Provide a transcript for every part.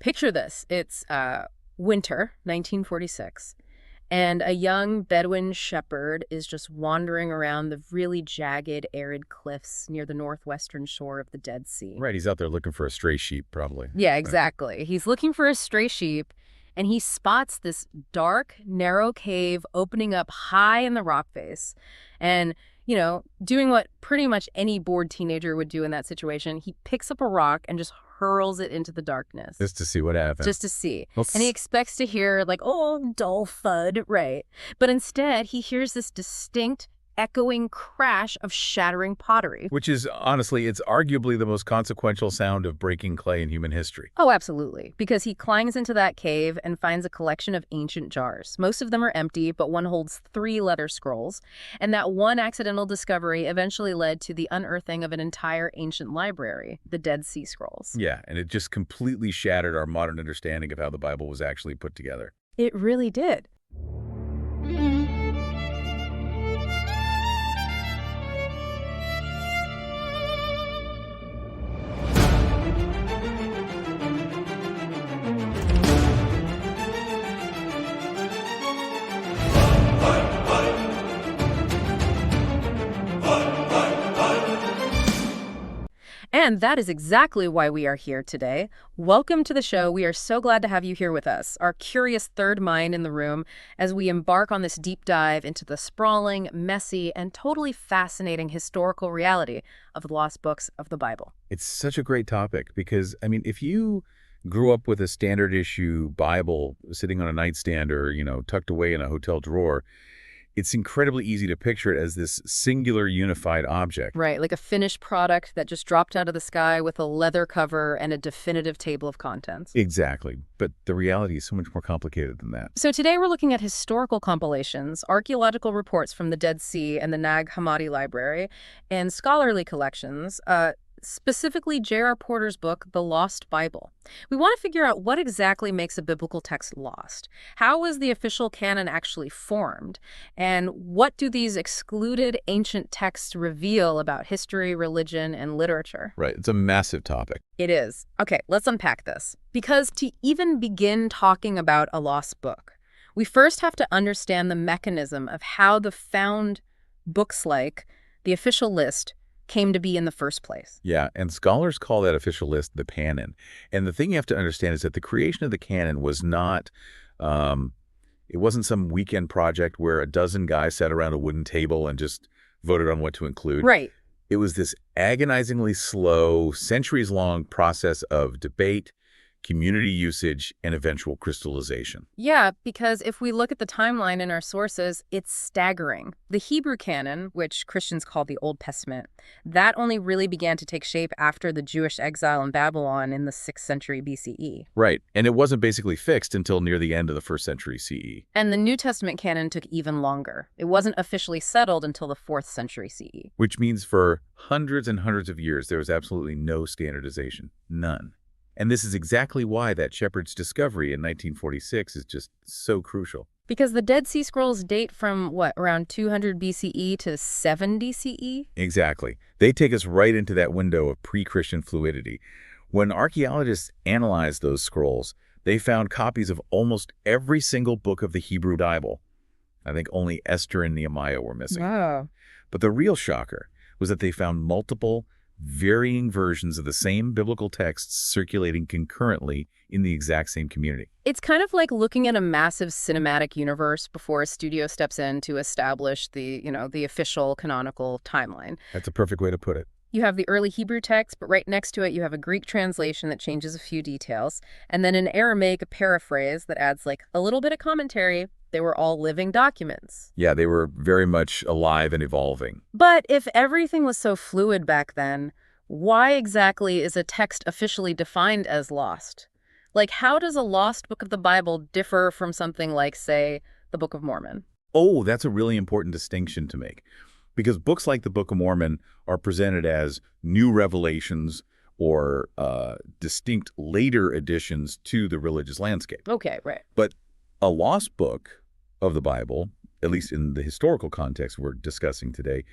Picture this. It's winter, 1946, and a young Bedouin shepherd is just wandering around the really jagged, arid cliffs near the northwestern shore of the Dead Sea. Right, he's out there looking for a stray sheep, probably. Yeah, Right. exactly. He's looking for a stray sheep, and he spots this dark, narrow cave opening up high in the rock face. And, doing what pretty much any bored teenager would do in that situation, he picks up a rock and just hurls it into the darkness. Just to see what happens. Just to see. Well, And he expects to hear, like, oh, dull thud, right? But instead, he hears this distinct, echoing crash of shattering pottery. Which is, honestly, it's arguably the most consequential sound of breaking clay in human history. Oh, absolutely. Because he climbs into that cave and finds a collection of ancient jars. Most of them are empty, but one holds 3 letter scrolls. And that one accidental discovery eventually led to the unearthing of an entire ancient library, the Dead Sea Scrolls. Yeah, and it just completely shattered our modern understanding of how the Bible was actually put together. It really did. And that is exactly why we are here today. Welcome to the show. We are so glad to have you here with us, our curious third mind in the room, as we embark on this deep dive into the sprawling, messy, and totally fascinating historical reality of the lost books of the Bible. It's such a great topic because, if you grew up with a standard issue Bible sitting on a nightstand or, tucked away in a hotel drawer, it's incredibly easy to picture it as this singular unified object. Right, like a finished product that just dropped out of the sky with a leather cover and a definitive table of contents. Exactly. But the reality is so much more complicated than that. So today we're looking at historical compilations, archaeological reports from the Dead Sea and the Nag Hammadi Library, and scholarly collections, specifically J.R. Porter's book, The Lost Bible. We want to figure out what exactly makes a biblical text lost. How was the official canon actually formed? And what do these excluded ancient texts reveal about history, religion, and literature? Right. It's a massive topic. It is. Okay, let's unpack this. Because to even begin talking about a lost book, we first have to understand the mechanism of how the found books like the official list came to be in the first place. Yeah, and scholars call that official list the canon. And the thing you have to understand is that the creation of the canon was not, it wasn't some weekend project where a dozen guys sat around a wooden table and just voted on what to include. Right. It was this agonizingly slow, centuries-long process of debate, community usage, and eventual crystallization. Yeah, because if we look at the timeline in our sources, it's staggering. The Hebrew canon, which Christians call the Old Testament, that only really began to take shape after the Jewish exile in Babylon in the 6th century BCE. Right, and it wasn't basically fixed until near the end of the 1st century CE. And the New Testament canon took even longer. It wasn't officially settled until the 4th century CE. Which means for hundreds and hundreds of years, there was absolutely no standardization. None. And this is exactly why that shepherd's discovery in 1946 is just so crucial. Because the Dead Sea Scrolls date from, around 200 BCE to 70 CE? Exactly. They take us right into that window of pre-Christian fluidity. When archaeologists analyzed those scrolls, they found copies of almost every single book of the Hebrew Bible. I think only Esther and Nehemiah were missing. Wow. But the real shocker was that they found multiple varying versions of the same biblical texts circulating concurrently in the exact same community. It's kind of like looking at a massive cinematic universe before a studio steps in to establish the official canonical timeline. That's a perfect way to put it. You have the early Hebrew text, but right next to it you have a Greek translation that changes a few details, and then an Aramaic paraphrase that adds a little bit of commentary. They were all living documents. Yeah, they were very much alive and evolving. But if everything was so fluid back then, why exactly is a text officially defined as lost? How does a lost book of the Bible differ from something like, say, the Book of Mormon? Oh, that's a really important distinction to make. Because books like the Book of Mormon are presented as new revelations or distinct later additions to the religious landscape. Okay, right. But a lost book of the Bible, at least in the historical context we're discussing today,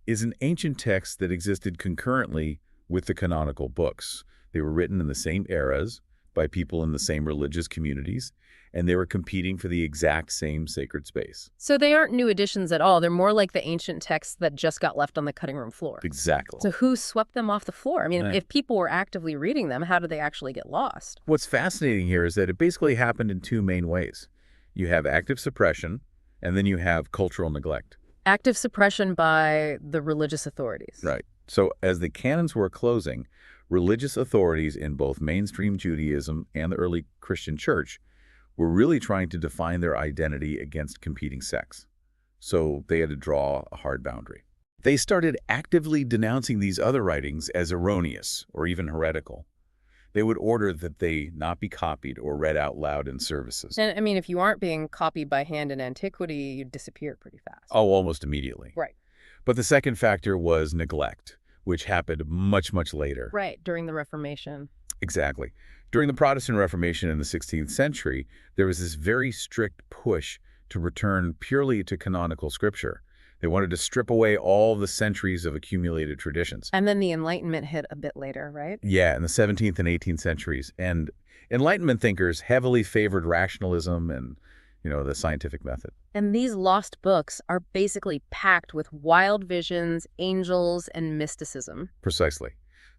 is an ancient text that existed concurrently with the canonical books. They were written in the same eras. by people in the same religious communities, and they were competing for the exact same sacred space. So they aren't new additions at all. They're more like the ancient texts that just got left on the cutting room floor. Exactly. So who swept them off the floor? I mean, Right. if people were actively reading them, how did they actually get lost? What's fascinating here is that it basically happened in two main ways. You have active suppression, and then you have cultural neglect. Active suppression by the religious authorities. Right. So as the canons were closing, religious authorities in both mainstream Judaism and the early Christian church were really trying to define their identity against competing sects. So they had to draw a hard boundary. They started actively denouncing these other writings as erroneous or even heretical. They would order that they not be copied or read out loud in services. And I mean, if you aren't being copied by hand in antiquity, you'd disappear pretty fast. Oh, almost immediately. Right. But the second factor was neglect, which happened much, much later. Right, during the Reformation. Exactly. During the Protestant Reformation in the 16th century, there was this very strict push to return purely to canonical scripture. They wanted to strip away all the centuries of accumulated traditions. And then the Enlightenment hit a bit later, right? Yeah, in the 17th and 18th centuries. And Enlightenment thinkers heavily favored rationalism and, the scientific method. And these lost books are basically packed with wild visions, angels, and mysticism. Precisely.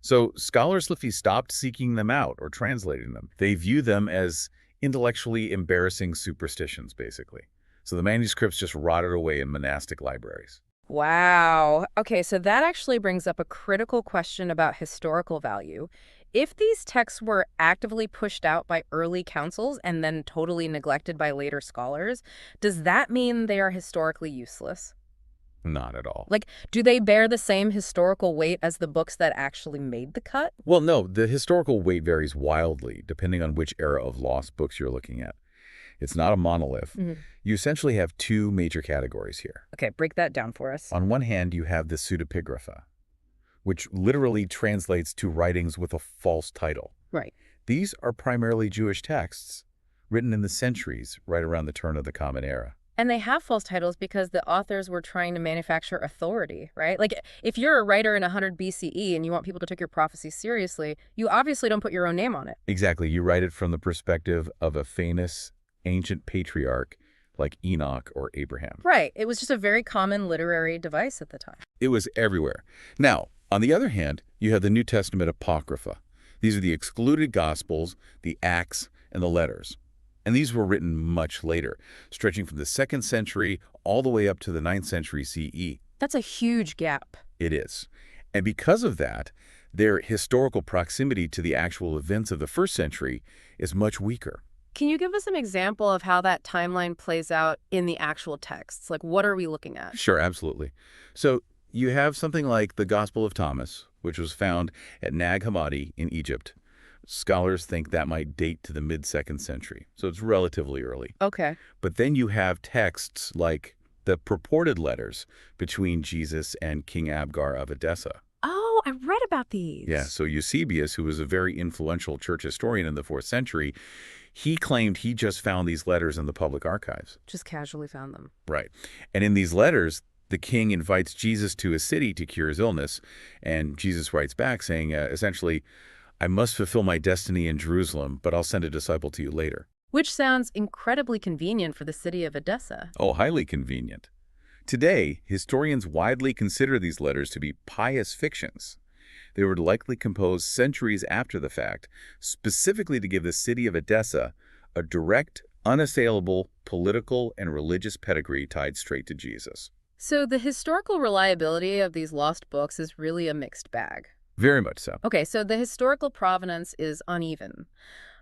So scholars literally stopped seeking them out or translating them. They view them as intellectually embarrassing superstitions, basically. So the manuscripts just rotted away in monastic libraries. Wow. Okay, so that actually brings up a critical question about historical value. If these texts were actively pushed out by early councils and then totally neglected by later scholars, does that mean they are historically useless? Not at all. Like, do they bear the same historical weight as the books that actually made the cut? Well, no, the historical weight varies wildly depending on which era of lost books you're looking at. It's not a monolith. You essentially have two major categories here. Okay, break that down for us. On one hand, you have the pseudepigrapha, which literally translates to writings with a false title. Right. These are primarily Jewish texts written in the centuries right around the turn of the Common Era. And they have false titles because the authors were trying to manufacture authority, right? Like, if you're a writer in 100 BCE and you want people to take your prophecy seriously, you obviously don't put your own name on it. Exactly. You write it from the perspective of a famous ancient patriarch like Enoch or Abraham. Right. It was just a very common literary device at the time. It was everywhere. Now, on the other hand, you have the New Testament Apocrypha. These are the excluded Gospels, the Acts, and the letters. And these were written much later, stretching from the 2nd century all the way up to the 9th century CE. That's a huge gap. It is. And because of that, their historical proximity to the actual events of the 1st century is much weaker. Can you give us an example of how that timeline plays out in the actual texts? Like, what are we looking at? Sure, absolutely. So you have something like the Gospel of Thomas, which was found at Nag Hammadi in Egypt. Scholars think that might date to the mid-2nd century, so it's relatively early. Okay. But then you have texts like the purported letters between Jesus and King Abgar of Edessa. Oh, I read about these. Yeah, so Eusebius, who was a very influential church historian in the 4th century, he claimed he just found these letters in the public archives. Just casually found them. Right. And in these letters, the king invites Jesus to his city to cure his illness, and Jesus writes back saying, essentially, I must fulfill my destiny in Jerusalem, but I'll send a disciple to you later. Which sounds incredibly convenient for the city of Edessa. Oh, highly convenient. Today, historians widely consider these letters to be pious fictions. They were likely composed centuries after the fact, specifically to give the city of Edessa a direct, unassailable political and religious pedigree tied straight to Jesus. So the historical reliability of these lost books is really a mixed bag. Very much so. Okay, so the historical provenance is uneven.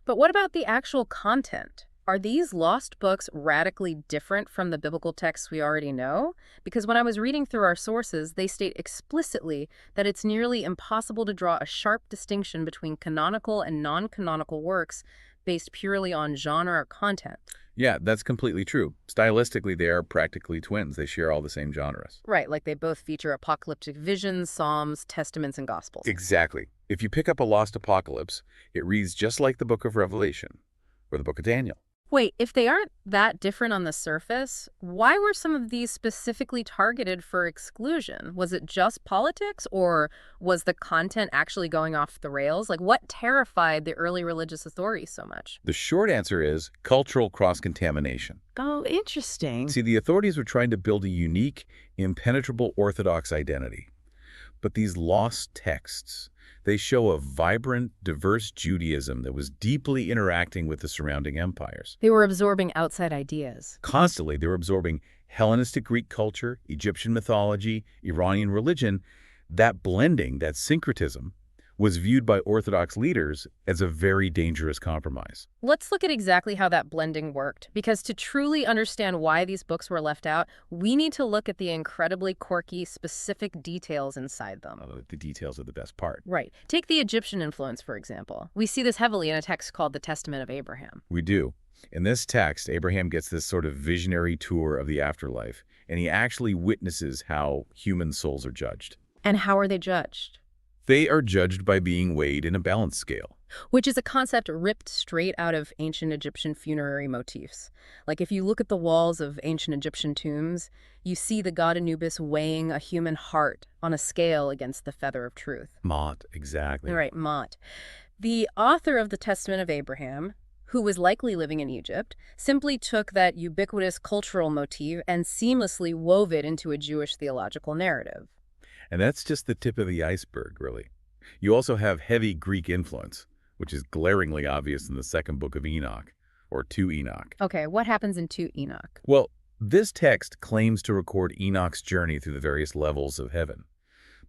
But what about the actual content? Are these lost books radically different from the biblical texts we already know? Because when I was reading through our sources, they state explicitly that it's nearly impossible to draw a sharp distinction between canonical and non-canonical works based purely on genre or content. Yeah, that's completely true. Stylistically, they are practically twins. They share all the same genres. Right, like they both feature apocalyptic visions, psalms, testaments, and gospels. Exactly. If you pick up a lost apocalypse, it reads just like the book of Revelation or the book of Daniel. Wait, if they aren't that different on the surface, why were some of these specifically targeted for exclusion? Was it just politics, or was the content actually going off the rails? Like, what terrified the early religious authorities so much? The short answer is cultural cross-contamination. Oh, interesting. See, the authorities were trying to build a unique, impenetrable Orthodox identity. But these lost texts, they show a vibrant, diverse Judaism that was deeply interacting with the surrounding empires. They were absorbing outside ideas. Constantly, they were absorbing Hellenistic Greek culture, Egyptian mythology, Iranian religion. That blending, that syncretism, was viewed by Orthodox leaders as a very dangerous compromise. Let's look at exactly how that blending worked, because to truly understand why these books were left out, we need to look at the incredibly quirky, specific details inside them. The details are the best part. Right. Take the Egyptian influence, for example. We see this heavily in a text called the Testament of Abraham. We do. In this text, Abraham gets this sort of visionary tour of the afterlife, and he actually witnesses how human souls are judged. And how are they judged? They are judged by being weighed in a balance scale. Which is a concept ripped straight out of ancient Egyptian funerary motifs. Like if you look at the walls of ancient Egyptian tombs, you see the god Anubis weighing a human heart on a scale against the feather of truth. Mot, exactly. Right, Mot. The author of the Testament of Abraham, who was likely living in Egypt, simply took that ubiquitous cultural motif and seamlessly wove it into a Jewish theological narrative. And that's just the tip of the iceberg, really. You also have heavy Greek influence, which is glaringly obvious in the second book of Enoch, or 2 Enoch. Okay, what happens in 2 Enoch? Well, this text claims to record Enoch's journey through the various levels of heaven.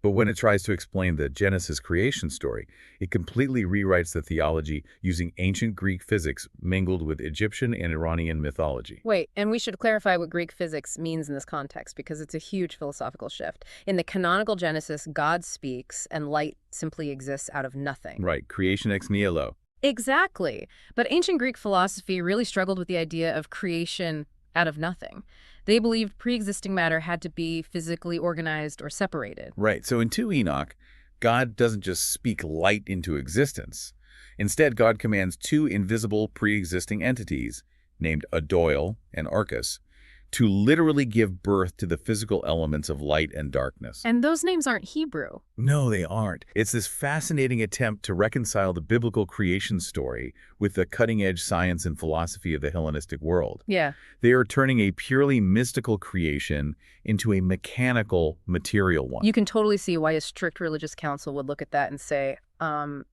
But when it tries to explain the Genesis creation story, it completely rewrites the theology using ancient Greek physics mingled with Egyptian and Iranian mythology. Wait, and we should clarify what Greek physics means in this context, because it's a huge philosophical shift. In the canonical Genesis, God speaks and light simply exists out of nothing. Right, creation ex nihilo. Exactly. But ancient Greek philosophy really struggled with the idea of creation out of nothing. They believed pre-existing matter had to be physically organized or separated. Right, so in 2 Enoch, God doesn't just speak light into existence. Instead, God commands 2 invisible pre-existing entities, named Adoil and Arcus, to literally give birth to the physical elements of light and darkness. And those names aren't Hebrew. No, they aren't. It's this fascinating attempt to reconcile the biblical creation story with the cutting-edge science and philosophy of the Hellenistic world. Yeah. They are turning a purely mystical creation into a mechanical, material one. You can totally see why a strict religious council would look at that and say,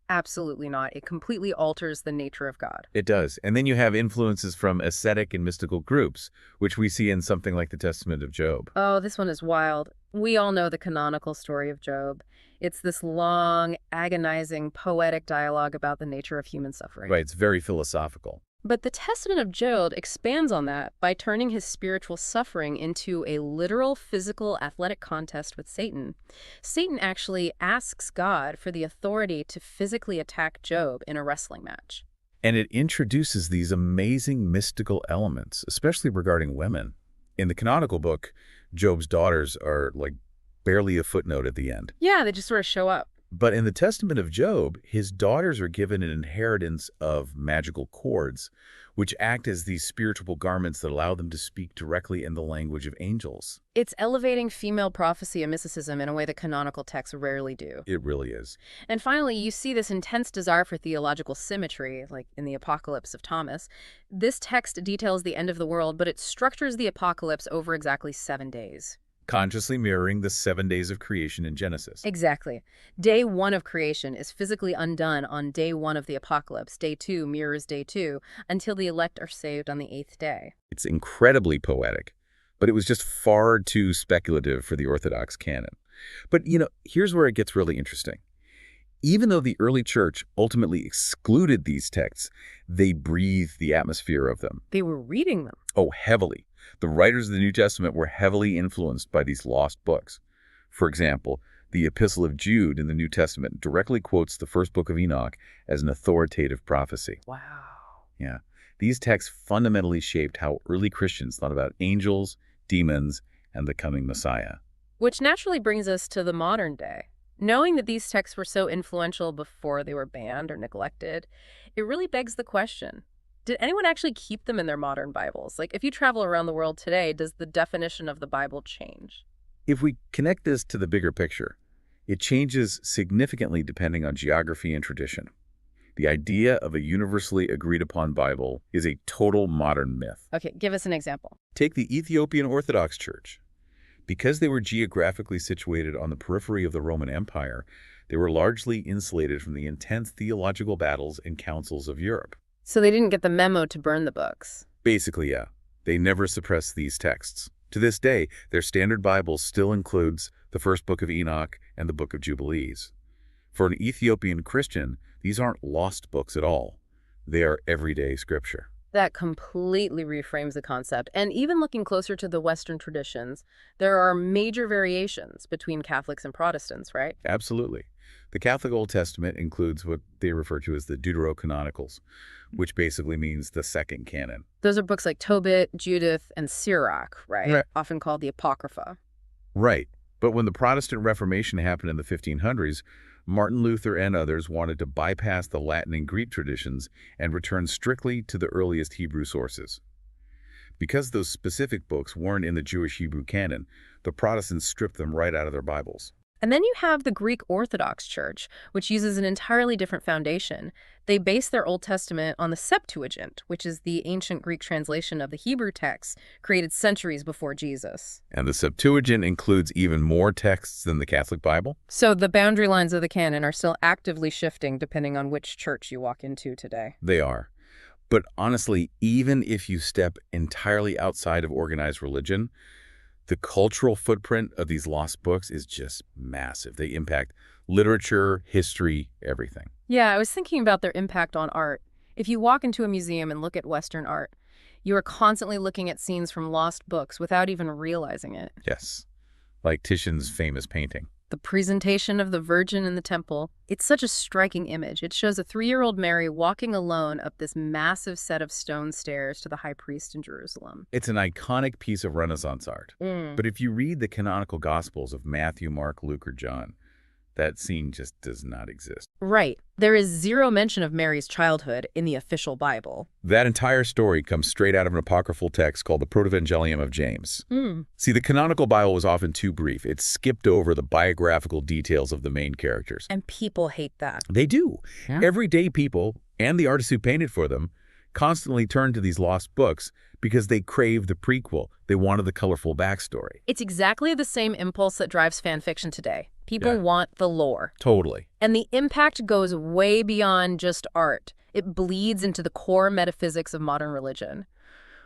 absolutely not. It completely alters the nature of God. It does. And then you have influences from ascetic and mystical groups, which we see in something like the Testament of Job. Oh, this one is wild. We all know the canonical story of Job. It's this long, agonizing, poetic dialogue about the nature of human suffering. Right, it's very philosophical. But the Testament of Job expands on that by turning his spiritual suffering into a literal, physical, athletic contest with Satan. Satan actually asks God for the authority to physically attack Job in a wrestling match. And it introduces these amazing mystical elements, especially regarding women. In the canonical book, Job's daughters are like barely a footnote at the end. Yeah, they just sort of show up. But in the Testament of Job, his daughters are given an inheritance of magical cords, which act as these spiritual garments that allow them to speak directly in the language of angels. It's elevating female prophecy and mysticism in a way that canonical texts rarely do. It really is. And finally, you see this intense desire for theological symmetry, like in the Apocalypse of Thomas. This text details the end of the world, but it structures the apocalypse over exactly 7 days. Consciously mirroring the 7 days of creation in Genesis. Exactly. Day 1 of creation is physically undone on day 1 of the apocalypse. Day 2 mirrors day 2 until the elect are saved on the 8th day. It's incredibly poetic, but it was just far too speculative for the Orthodox canon. But, here's where it gets really interesting. Even though the early church ultimately excluded these texts, they breathed the atmosphere of them. They were reading them. Oh, heavily. The writers of the New Testament were heavily influenced by these lost books. For example, the Epistle of Jude in the New Testament directly quotes the first book of Enoch as an authoritative prophecy. Wow. Yeah. These texts fundamentally shaped how early Christians thought about angels, demons, and the coming Messiah. Which naturally brings us to the modern day. Knowing that these texts were so influential before they were banned or neglected, it really begs the question, Did anyone actually keep them in their modern Bibles? Like, if you travel around the world today, does the definition of the Bible change? If we connect this to the bigger picture, it changes significantly depending on geography and tradition. The idea of a universally agreed upon Bible is a total modern myth. Okay, give us an example. Take the Ethiopian Orthodox Church. Because they were geographically situated on the periphery of the Roman Empire, they were largely insulated from the intense theological battles and councils of Europe. So they didn't get the memo to burn the books. Basically, yeah. They never suppressed these texts. To this day, their standard Bible still includes the first book of Enoch and the book of Jubilees. For an Ethiopian Christian, these aren't lost books at all. They are everyday scripture. That completely reframes the concept. And even looking closer to the Western traditions, there are major variations between Catholics and Protestants, right? Absolutely. The Catholic Old Testament includes what they refer to as the Deuterocanonicals, which basically means the second canon. Those are books like Tobit, Judith, and Sirach, right? Right. Often called the Apocrypha. Right. But when the Protestant Reformation happened in the 1500s, Martin Luther and others wanted to bypass the Latin and Greek traditions and return strictly to the earliest Hebrew sources. Because those specific books weren't in the Jewish Hebrew canon, the Protestants stripped them right out of their Bibles. And then you have the Greek Orthodox Church, which uses an entirely different foundation. They base their Old Testament on the Septuagint, which is the ancient Greek translation of the Hebrew text created centuries before Jesus. And the Septuagint includes even more texts than the Catholic Bible? So the boundary lines of the canon are still actively shifting depending on which church you walk into today. They are. But honestly, even if you step entirely outside of organized religion, the cultural footprint of these lost books is just massive. They impact literature, history, everything. Yeah, I was thinking about their impact on art. If you walk into a museum and look at Western art, you are constantly looking at scenes from lost books without even realizing it. Yes, like Titian's famous painting. The presentation of the Virgin in the temple, it's such a striking image. It shows a 3-year-old Mary walking alone up this massive set of stone stairs to the high priest in Jerusalem. It's an iconic piece of Renaissance art. But if you read the canonical Gospels of Matthew, Mark, Luke, or John, that scene just does not exist. Right. There is zero mention of Mary's childhood in the official Bible. That entire story comes straight out of an apocryphal text called the Protevangelium of James. See, the canonical Bible was often too brief. It skipped over the biographical details of the main characters. And people hate that. They do. Yeah. Everyday people, and the artists who painted for them, constantly turn to these lost books because they crave the prequel. They wanted the colorful backstory. It's exactly the same impulse that drives fan fiction today. People Yeah. want the lore. Totally. And the impact goes way beyond just art. It bleeds into the core metaphysics of modern religion.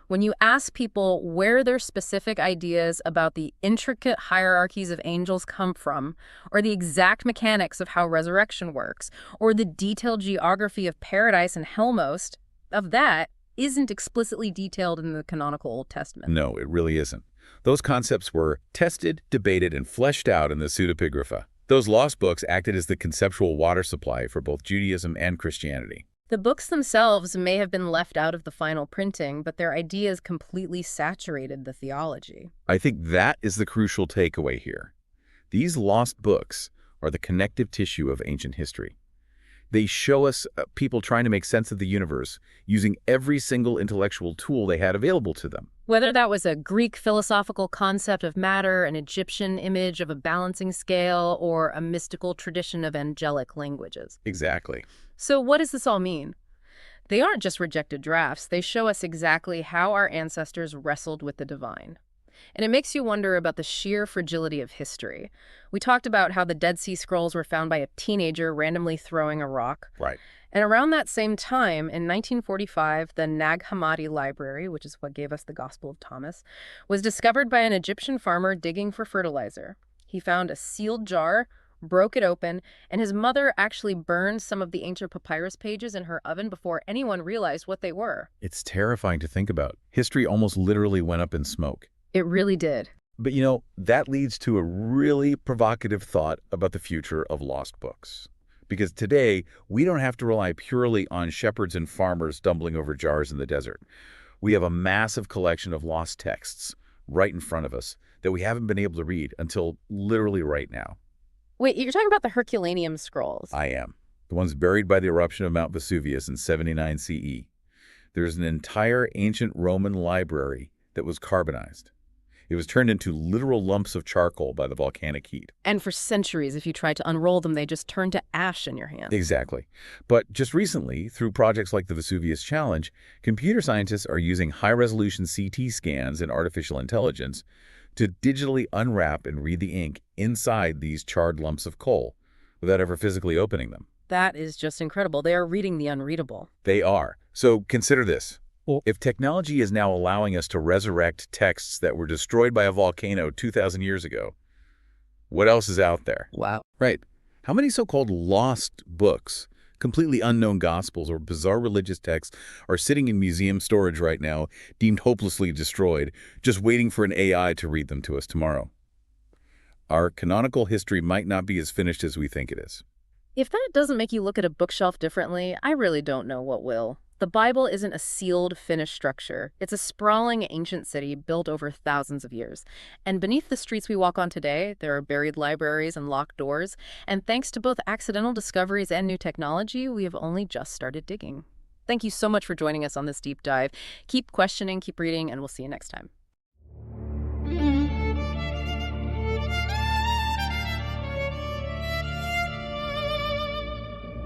When you ask people where their specific ideas about the intricate hierarchies of angels come from, or the exact mechanics of how resurrection works, or the detailed geography of paradise and hell, most of that isn't explicitly detailed in the canonical Old Testament. No, it really isn't. Those concepts were tested, debated, and fleshed out in the pseudepigrapha. Those lost books acted as the conceptual water supply for both Judaism and Christianity. The books themselves may have been left out of the final printing, but their ideas completely saturated the theology. I think that is the crucial takeaway here. These lost books are the connective tissue of ancient history. They show us people trying to make sense of the universe using every single intellectual tool they had available to them. Whether that was a Greek philosophical concept of matter, an Egyptian image of a balancing scale, or a mystical tradition of angelic languages. Exactly. So what does this all mean? They aren't just rejected drafts. They show us exactly how our ancestors wrestled with the divine. And it makes you wonder about the sheer fragility of history. We talked about how the Dead Sea Scrolls were found by a teenager randomly throwing a rock. Right. And around that same time, in 1945, the Nag Hammadi Library, which is what gave us the Gospel of Thomas, was discovered by an Egyptian farmer digging for fertilizer. He found a sealed jar, broke it open, and his mother actually burned some of the ancient papyrus pages in her oven before anyone realized what they were. It's terrifying to think about. History almost literally went up in smoke. It really did. But that leads to a really provocative thought about the future of lost books. Because today, we don't have to rely purely on shepherds and farmers stumbling over jars in the desert. We have a massive collection of lost texts right in front of us that we haven't been able to read until literally right now. Wait, you're talking about the Herculaneum scrolls? I am. The ones buried by the eruption of Mount Vesuvius in 79 CE. There's an entire ancient Roman library that was carbonized. It was turned into literal lumps of charcoal by the volcanic heat. And for centuries, if you tried to unroll them, they just turned to ash in your hand. Exactly. But just recently, through projects like the Vesuvius Challenge, computer scientists are using high-resolution CT scans and artificial intelligence to digitally unwrap and read the ink inside these charred lumps of coal without ever physically opening them. That is just incredible. They are reading the unreadable. They are. So consider this. Well, If technology is now allowing us to resurrect texts that were destroyed by a volcano 2,000 years ago, what else is out there? wow. Right. How many so-called lost books, completely unknown gospels, or bizarre religious texts are sitting in museum storage right now, deemed hopelessly destroyed, just waiting for an AI to read them to us tomorrow? Our canonical history might not be as finished as we think it is. If that doesn't make you look at a bookshelf differently, I really don't know what will. The Bible isn't a sealed, finished structure. It's a sprawling ancient city built over thousands of years. And beneath the streets we walk on today, there are buried libraries and locked doors. And thanks to both accidental discoveries and new technology, we have only just started digging. Thank you so much for joining us on this deep dive. Keep questioning, keep reading, and we'll see you next time.